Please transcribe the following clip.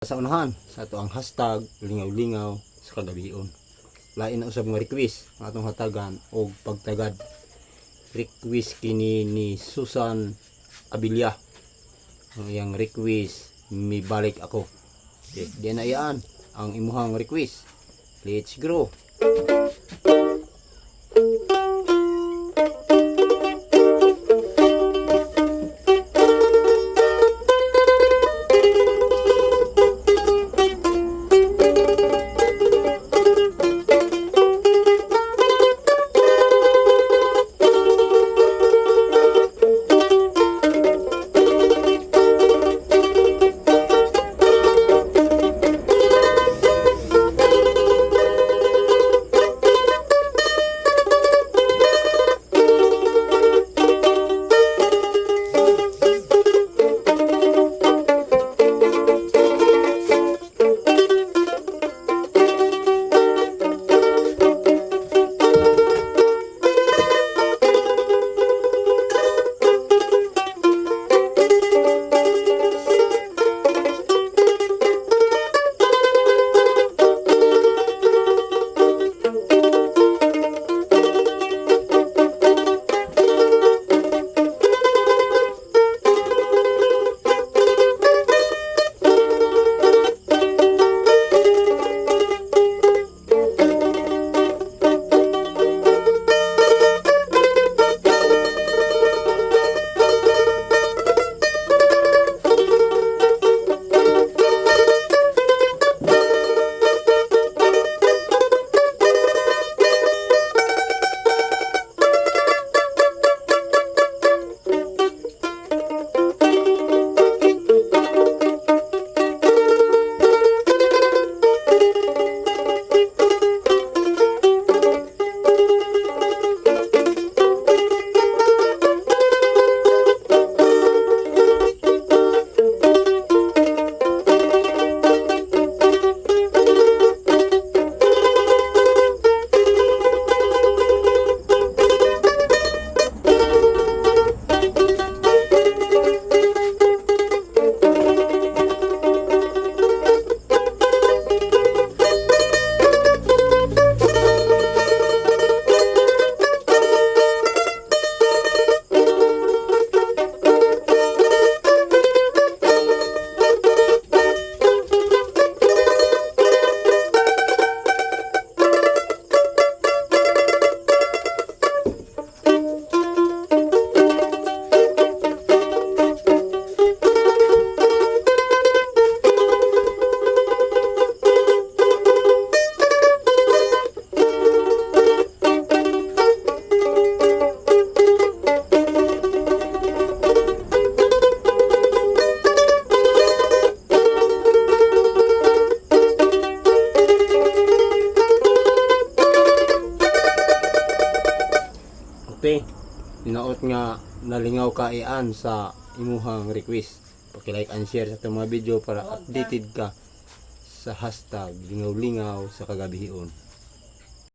Sa unahan sa ato ang hashtag lingaw-lingaw sa kagabion. Lain na usab nga request ang atong hatagan og pagtagad. Request kini ni Susan Abilia. Ang iyang request, mibalik ako. Okay, di na iyaan ang imuhang request. Let's go. Okay, hinaot nga nalingaw ka iyan sa imuhang request. Paki-like and share sa itong mga video para updated ka sa hashtag lingaw-lingaw sa kagabion.